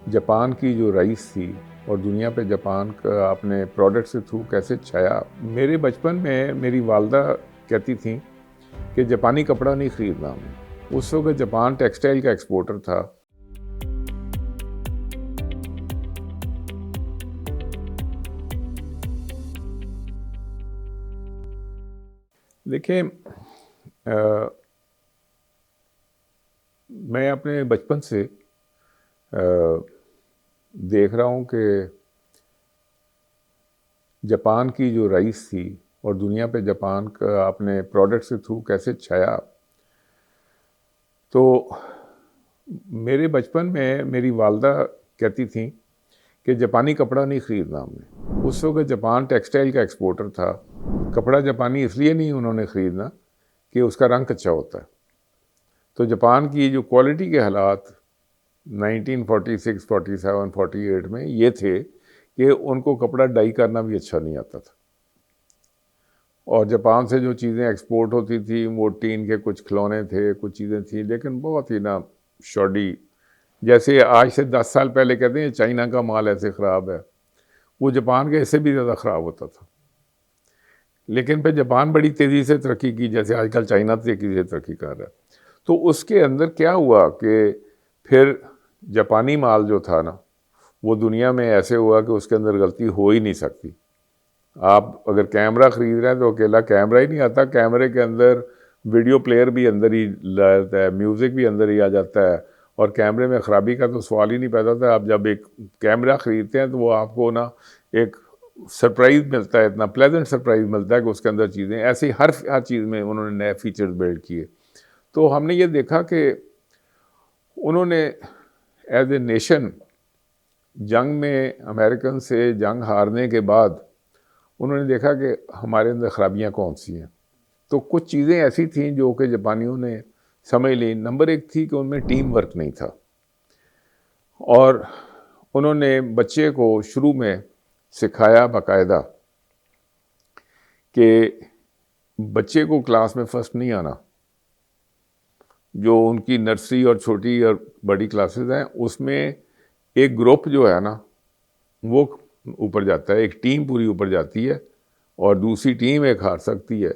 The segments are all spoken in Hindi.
जापान की जो राइस थी और दुनिया पे जापान का अपने प्रोडक्ट्स के थ्रू कैसे छाया। मेरे बचपन में मेरी वालदा कहती थी कि जापानी कपड़ा नहीं ख़रीदना हमें। उस वक्त जापान टेक्सटाइल का एक्सपोर्टर था। देखिए, मैं अपने बचपन से देख रहा हूँ कि जापान की जो राइस थी और दुनिया पे जापान का अपने प्रोडक्ट्स के थ्रू कैसे छाया। तो मेरे बचपन में मेरी वालदा कहती थी कि जापानी कपड़ा नहीं ख़रीदना हमने। उस वक्त जापान टेक्सटाइल का एक्सपोर्टर था। कपड़ा जापानी इसलिए नहीं उन्होंने ख़रीदना कि उसका रंग कच्चा होता है। तो जापान की जो क्वालिटी के हालात 1946, 47, 48 में ये थे कि उनको कपड़ा डाई करना भी अच्छा नहीं आता था। और जापान से जो चीज़ें एक्सपोर्ट होती थी वो टीन के कुछ खिलौने थे, कुछ चीज़ें थी, लेकिन बहुत ही ना शॉडी। जैसे आज से 10 साल पहले कहते हैं चाइना का माल ऐसे ख़राब है, वो जापान के इससे भी ज़्यादा ख़राब होता था। लेकिन फिर जापान बड़ी तेज़ी से तरक्की की, जैसे आजकल चाइना तेज़ी से तरक्की कर रहा है। तो उसके अंदर क्या हुआ कि फिर जापानी माल जो था ना, वो दुनिया में ऐसे हुआ कि उसके अंदर गलती हो ही नहीं सकती। आप अगर कैमरा ख़रीद रहे हैं तो अकेला कैमरा ही नहीं आता, कैमरे के अंदर वीडियो प्लेयर भी अंदर ही जाता है, म्यूज़िक भी अंदर ही आ जाता है, और कैमरे में ख़राबी का तो सवाल ही नहीं पैदा होता। आप जब एक कैमरा ख़रीदते हैं तो वो आपको ना एक सरप्राइज़ मिलता है, इतना प्लेजेंट सरप्राइज़ मिलता है कि उसके अंदर चीज़ें ऐसी हर चीज़ में उन्होंने नए फीचर्स बिल्ड किए। तो हमने ये देखा कि उन्होंने एज ए नेशन जंग में अमेरिकन से जंग हारने के बाद उन्होंने देखा कि हमारे अंदर ख़राबियाँ कौन सी हैं। तो कुछ चीज़ें ऐसी थीं जो कि जापानियों ने समझ ली। नंबर एक थी कि उनमें टीम वर्क नहीं था, और उन्होंने बच्चे को शुरू में सिखाया बाकायदा कि बच्चे को क्लास में फ़र्स्ट नहीं आना। जो उनकी नर्सरी और छोटी और बड़ी क्लासेस हैं उसमें एक ग्रुप जो है ना वो ऊपर जाता है, एक टीम पूरी ऊपर जाती है और दूसरी टीम एक हार सकती है।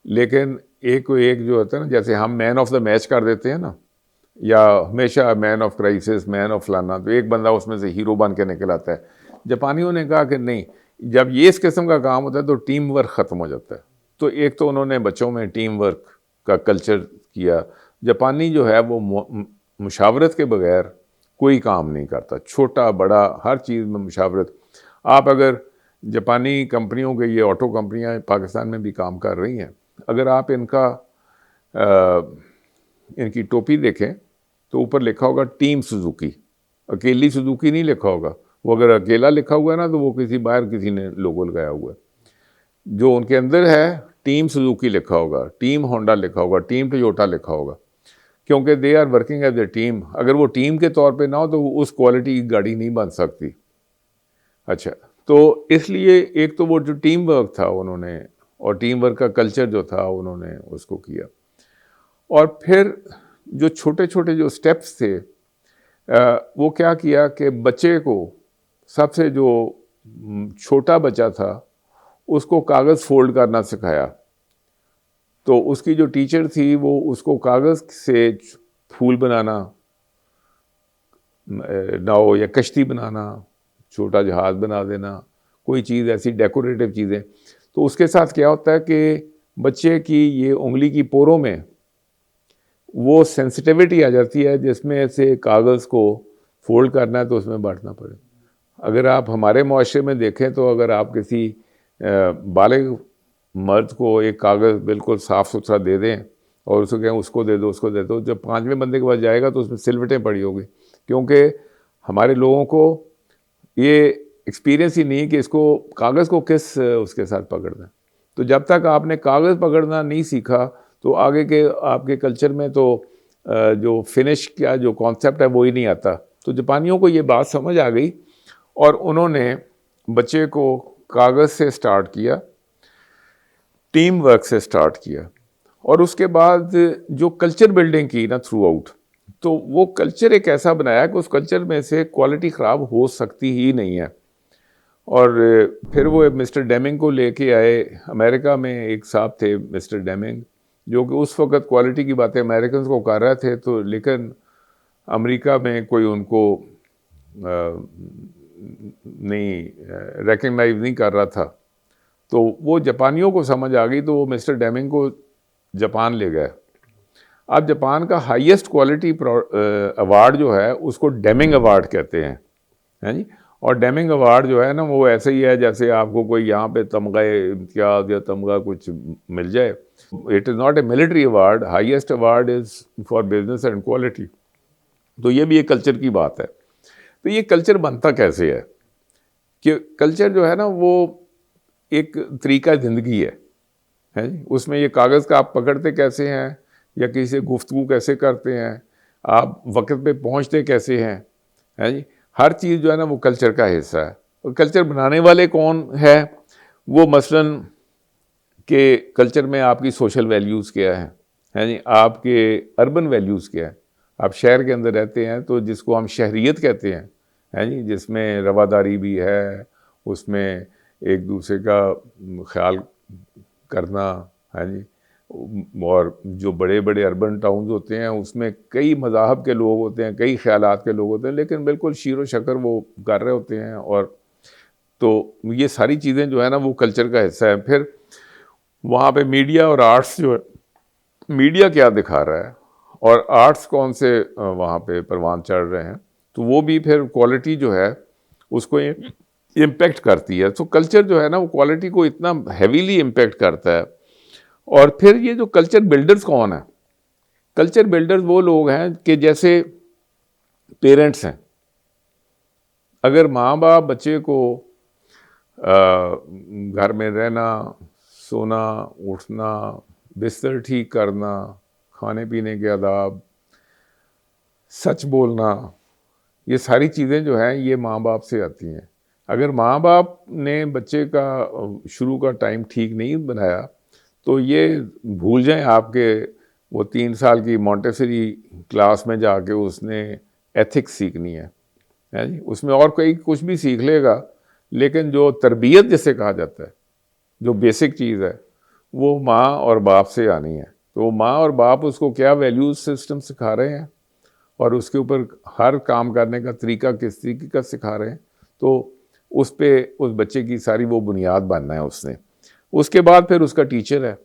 लेकिन एक को एक जो होता है ना, जैसे हम मैन ऑफ द मैच कर देते हैं ना, या हमेशा man of crisis, man of फलाना, तो एक बंदा उसमें से हीरो बन के निकल आता है। जापानियों ने कहा कि नहीं, जब ये इस किस्म का काम होता है तो टीम वर्क ख़त्म हो जाता है। तो एक तो उन्होंने बच्चों में टीम वर्क का कल्चर किया। जापानी जो है वो मुशावरत के बगैर कोई काम नहीं करता, छोटा बड़ा हर चीज़ में मुशावरत। आप अगर जापानी कंपनियों के, ये ऑटो कंपनियां पाकिस्तान में भी काम कर रही हैं, अगर आप इनकी टोपी देखें तो ऊपर लिखा होगा टीम सुजुकी। अकेली सुजुकी नहीं लिखा होगा। वो अगर अकेला लिखा हुआ है ना तो वो किसी बाहर किसी ने लोगो लगाया हुआ है। जो उनके अंदर है टीम सुजुकी लिखा होगा, टीम होंडा लिखा होगा, टीम टोयोटा लिखा होगा, क्योंकि they are working as a team. अगर वो टीम के तौर पे ना हो तो उस क्वालिटी की गाड़ी नहीं बन सकती। अच्छा, तो इसलिए एक तो वो जो टीम वर्क था उन्होंने, और टीम वर्क का कल्चर जो था उन्होंने उसको किया। और फिर जो छोटे छोटे जो स्टेप्स थे, वो क्या किया कि बच्चे को, सबसे जो छोटा बच्चा था उसको कागज़ फोल्ड करना सिखाया। तो उसकी जो टीचर थी वो उसको कागज़ से फूल बनाना, नाव या कश्ती बनाना, छोटा जहाज़ बना देना, कोई चीज़ ऐसी डेकोरेटिव चीज़ें। तो उसके साथ क्या होता है कि बच्चे की ये उंगली की पोरों में वो सेंसिटिविटी आ जाती है, जिसमें से कागज़ को फोल्ड करना है तो उसमें बांटना पड़े। अगर आप हमारे मुआशरे में देखें तो अगर आप किसी बालिग मर्द को एक कागज़ बिल्कुल साफ़ सुथरा दे दें और उसको कहें उसको दे दो, उसको दे दो, जब 5वें बंदे के पास जाएगा तो उसमें सिलवटें पड़ी होगी, क्योंकि हमारे लोगों को ये एक्सपीरियंस ही नहीं है कि इसको कागज़ को किस उसके साथ पकड़ना है। तो जब तक आपने कागज़ पकड़ना नहीं सीखा तो आगे के आपके कल्चर में तो जो फिनिश का जो कॉन्सेप्ट है वो ही नहीं आता। तो जापानियों को ये बात समझ आ गई और उन्होंने बच्चे को कागज़ से स्टार्ट किया, टीम वर्क से स्टार्ट किया, और उसके बाद जो कल्चर बिल्डिंग की ना थ्रू आउट, तो वो कल्चर एक ऐसा बनाया कि उस कल्चर में से क्वालिटी ख़राब हो सकती ही नहीं है। और फिर वो मिस्टर डेमिंग को लेके आए। अमेरिका में एक साहब थे मिस्टर डेमिंग, जो कि उस वक़्त क्वालिटी की बातें अमेरिकन को कर रहे थे, तो लेकिन अमेरिका में कोई उनको नहीं रिकग्नाइज नहीं कर रहा था। तो वो जापानियों को समझ आ गई, तो वो मिस्टर डेमिंग को जापान ले गए। अब जापान का हाईएस्ट क्वालिटी अवार्ड जो है उसको डेमिंग अवार्ड कहते हैं जी। और डेमिंग अवार्ड जो है ना, वो ऐसे ही है जैसे आपको कोई यहाँ पे तमगा इम्तियाज या तमगा कुछ मिल जाए। It is not a military award, highest award is for business and quality. तो ये भी एक कल्चर की बात है। तो ये कल्चर बनता कैसे है कि कल्चर जो है ना वो एक तरीका ज़िंदगी है जी। उसमें ये कागज़ का आप पकड़ते कैसे हैं, या किसी से गुफ्तगू कैसे करते हैं, आप वक्त पे पहुंचते कैसे हैं, है जी। हर चीज़ जो है ना वो कल्चर का हिस्सा है। और कल्चर बनाने वाले कौन है? वो मसलन के कल्चर में आपकी सोशल वैल्यूज़ क्या है जी, आपके अर्बन वैल्यूज़ क्या है। आप शहर के अंदर रहते हैं तो जिसको हम शहरियत कहते हैं, है जी, जिसमें रवादारी भी है, उसमें एक दूसरे का ख्याल करना, है जी। और जो बड़े बड़े अर्बन टाउन्स होते हैं उसमें कई मज़ाहब के लोग होते हैं, कई ख़यालात के लोग होते हैं, लेकिन बिल्कुल शीरो शक्र वो कर रहे होते हैं। और तो ये सारी चीज़ें जो है ना वो कल्चर का हिस्सा है। फिर वहाँ पे मीडिया और आर्ट्स जो है, मीडिया क्या दिखा रहा है और आर्ट्स कौन से वहाँ पे परवान चढ़ रहे हैं, तो वो भी फिर क्वालिटी जो है उसको इम्पेक्ट करती है। तो कल्चर जो है ना वो क्वालिटी को इतना हैवीली इम्पेक्ट करता है। और फिर ये जो कल्चर बिल्डर्स कौन है? कल्चर बिल्डर्स वो लोग हैं कि जैसे पेरेंट्स हैं। अगर माँ बाप बच्चे को घर में रहना, सोना, उठना, बिस्तर ठीक करना, खाने पीने के आदाब, सच बोलना, ये सारी चीज़ें जो हैं ये माँ बाप से आती हैं। अगर माँ बाप ने बच्चे का शुरू का टाइम ठीक नहीं बनाया तो ये भूल जाएं आपके वो 3 साल की मॉन्टेसरी क्लास में जाके उसने एथिक्स सीखनी है जी। उसमें और कोई कुछ भी सीख लेगा, लेकिन जो तरबियत जिसे कहा जाता है, जो बेसिक चीज़ है, वो माँ और बाप से आनी है। तो वो माँ और बाप उसको क्या वैल्यूज सिस्टम सिखा रहे हैं और उसके ऊपर हर काम करने का तरीका किस तरीके का सिखा रहे हैं, तो उस पे उस बच्चे की सारी वो बुनियाद बनना है उसने। उसके बाद फिर उसका टीचर है।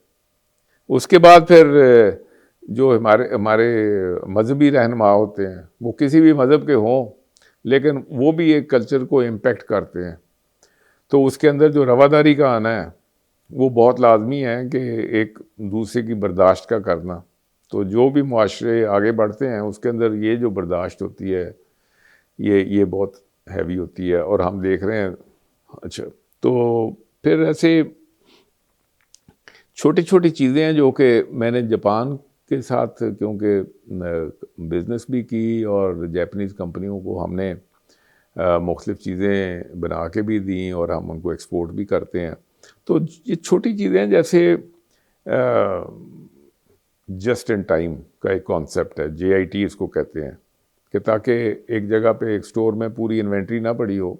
उसके बाद फिर जो हमारे हमारे मजहबी रहनुमा होते हैं, वो किसी भी मज़हब के हों, लेकिन वो भी एक कल्चर को इम्पेक्ट करते हैं। तो उसके अंदर जो रवादारी का आना है वो बहुत लाजमी है कि एक दूसरे की बर्दाश्त का करना। तो जो भी मुआशरे आगे बढ़ते हैं उसके अंदर ये जो बर्दाश्त होती है ये बहुत हैवी होती है। और हम देख रहे हैं, अच्छा, तो फिर ऐसे छोटी छोटी चीज़ें हैं जो कि मैंने जापान के साथ, क्योंकि बिज़नेस भी की और जापानीज़ कंपनियों को हमने मुख्तलिफ़ चीज़ें बना के भी दी और हम उनको एक्सपोर्ट भी करते हैं। तो ये छोटी चीज़ें जैसे जस्ट इन टाइम का एक कॉन्सेप्ट है, JIT इसको कहते हैं, कि ताकि एक जगह पे एक स्टोर में पूरी इन्वेंट्री ना पड़ी हो,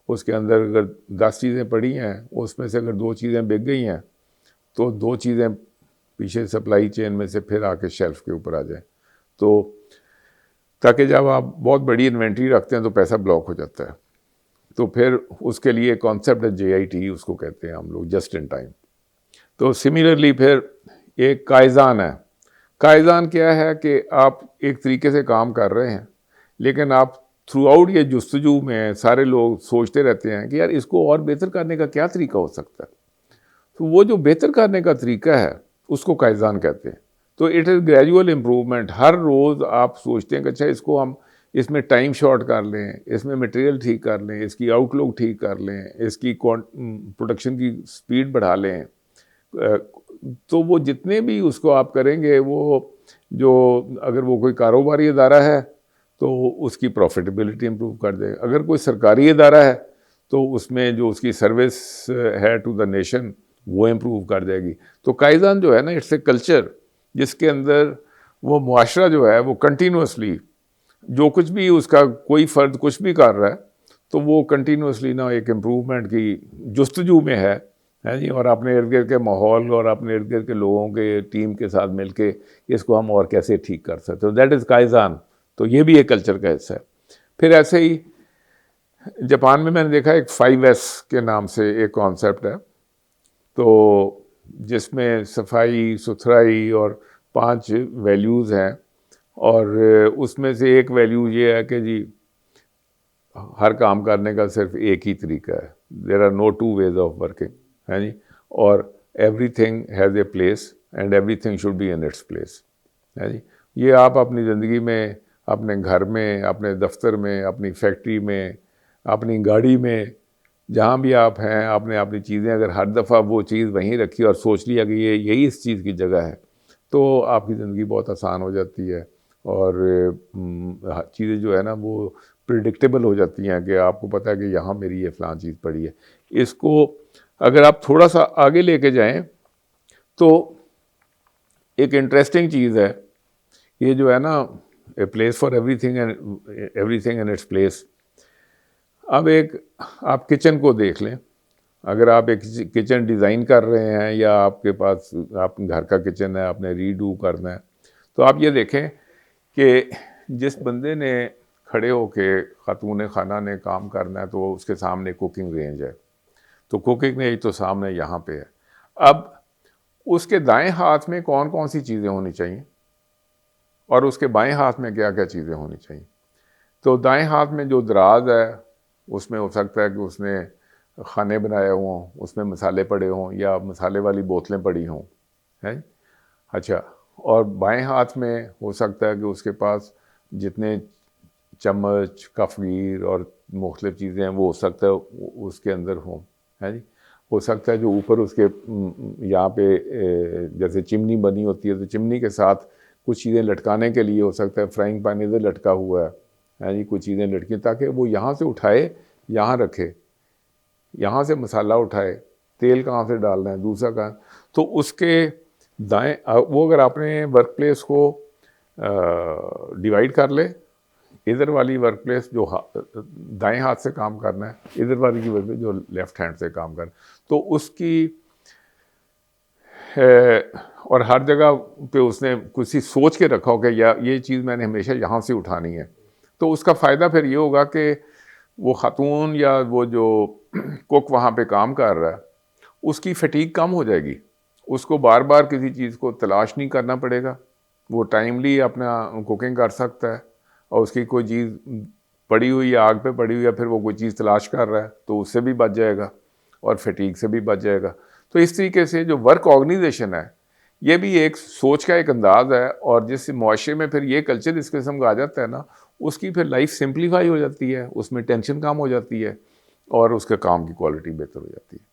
उसके अंदर अगर 10 चीज़ें पड़ी हैं उसमें से अगर 2 चीज़ें बिक गई हैं तो 2 चीज़ें पीछे सप्लाई चेन में से फिर आके शेल्फ के ऊपर आ जाए। तो ताकि जब आप बहुत बड़ी इन्वेंट्री रखते हैं तो पैसा ब्लॉक हो जाता है। तो फिर उसके लिए कॉन्सेप्ट है JIT, उसको कहते हैं हम लोग, जस्ट इन टाइम। तो सिमिलरली फिर एक काइज़ान है। काइज़ान क्या है कि आप एक तरीके से काम कर रहे हैं, लेकिन आप थ्रू आउट ये जुस्तजू में सारे लोग सोचते रहते हैं कि यार इसको और बेहतर करने का क्या तरीका हो सकता है। तो वो जो बेहतर करने का तरीका है उसको काइज़ान कहते हैं। तो इट इज़ ग्रेजुअल इम्प्रूवमेंट। हर रोज़ आप सोचते हैं कि अच्छा इसको हम इसमें टाइम शॉर्ट कर लें, इसमें मटेरियल ठीक कर लें, इसकी आउटलुक ठीक कर लें, इसकी प्रोडक्शन की स्पीड बढ़ा लें। तो वो जितने भी उसको आप करेंगे, वो जो अगर वो कोई कारोबारी अदारा है तो उसकी प्रॉफिटेबिलिटी इम्प्रूव कर देगा। अगर कोई सरकारी अदारा है तो उसमें जो उसकी सर्विस है टू द नेशन वो इम्प्रूव कर जाएगी। तो काइज़ान जो है ना, इट्स ए कल्चर जिसके अंदर वो मुआशरा जो है वो कंटिन्यूसली जो कुछ भी उसका कोई फ़र्द कुछ भी कर रहा है तो वो कंटिन्यूसली ना एक इम्प्रूवमेंट की जुस्तजू में है जी, और अपने इर्द गिर्द के माहौल और अपने इर्द गिर्द के लोगों के टीम के साथ मिलके इसको हम और कैसे ठीक कर सकते हैं, दैट इज़ काइज़ान। तो ये भी एक कल्चर का हिस्सा है। फिर ऐसे ही जापान में मैंने देखा एक 5S के नाम से एक कॉन्सेप्ट है, तो जिसमें सफाई सुथराई और 5 वैल्यूज़ हैं, और उसमें से एक वैल्यू ये है कि जी हर काम करने का सिर्फ एक ही तरीका है, there are no two ways of working, है जी, और everything has a place and everything should be in its place, है जी। ये आप अपनी ज़िंदगी में, अपने घर में, अपने दफ्तर में, अपनी फैक्ट्री में, अपनी गाड़ी में, जहाँ भी आप हैं, आपने अपनी चीज़ें अगर हर दफ़ा वो चीज़ वहीं रखी और सोच लिया कि ये यही इस चीज़ की जगह है, तो आपकी ज़िंदगी बहुत आसान हो जाती है और चीज़ें जो है ना वो प्रिडिक्टेबल हो जाती हैं कि आपको पता है कि यहाँ मेरी ये फ़लाँ चीज़ पड़ी है। इसको अगर आप थोड़ा सा आगे लेके जाएं तो एक इंटरेस्टिंग चीज़ है, ये जो है ना a place for everything in its place. अब एक आप किचन को देख लें, अगर आप एक किचन डिज़ाइन कर रहे हैं या आपके पास आप घर का किचन है, आपने रीडू करना है, तो आप ये देखें कि जिस बंदे ने खड़े होके खातून खाना ने काम करना है तो उसके सामने कुकिंग रेंज है, तो कुकिंग रेंज तो सामने यहाँ पे है। अब उसके दाएं हाथ में कौन कौन सी चीज़ें होनी चाहिए और उसके बाएं हाथ में क्या क्या चीज़ें होनी चाहिए। तो दाएं हाथ में जो दराज है उसमें हो सकता है कि उसने खाने बनाए हों, उसमें मसाले पड़े हों या मसाले वाली बोतलें पड़ी हों, है अच्छा। और बाएं हाथ में हो सकता है कि उसके पास जितने चम्मच कफ़गीर और मुख्तलिफ़ चीज़ें हैं वो हो सकता है उसके अंदर हों, है जी। हो सकता है जो ऊपर उसके यहाँ पे जैसे चिमनी बनी होती है तो चिमनी के साथ कुछ चीज़ें लटकाने के लिए हो सकता है फ्राइंग पैन इधर लटका हुआ है जी, कुछ चीज़ें लटकी ताकि वो यहाँ से उठाए यहाँ रखे, यहाँ से मसाला उठाए, तेल कहाँ से डालना है दूसरा कहाँ, तो उसके दाएं वो अगर आपने वर्क प्लेस को डिवाइड कर ले, इधर वाली वर्क प्लेस जो दाएं हाथ से काम करना है, इधर वाली की वर्क प्लेस जो लेफ्ट हैंड से काम करना, तो उसकी और हर जगह पे उसने कुछ ही सोच के रखा हो कि या ये चीज़ मैंने हमेशा यहाँ से उठानी है, तो उसका फ़ायदा फिर ये होगा कि वो खातून या वो जो कुक वहाँ पे काम कर रहा है उसकी फटीग कम हो जाएगी, उसको बार बार किसी चीज़ को तलाश नहीं करना पड़ेगा, वो टाइमली अपना कुकिंग कर सकता है और उसकी कोई चीज़ पड़ी हुई या आग पे पड़ी हुई या फिर वो कोई चीज़ तलाश कर रहा है तो उससे भी बच जाएगा और फटीग से भी बच जाएगा। तो इस तरीके से जो वर्क ऑर्गेनाइजेशन है ये भी एक सोच का एक अंदाज़ है, और जिस मुआशरे में फिर ये कल्चर इस किस्म का आ जाता है ना, उसकी फिर लाइफ सिंप्लीफाई हो जाती है, उसमें टेंशन कम हो जाती है और उसके काम की क्वालिटी बेहतर हो जाती है।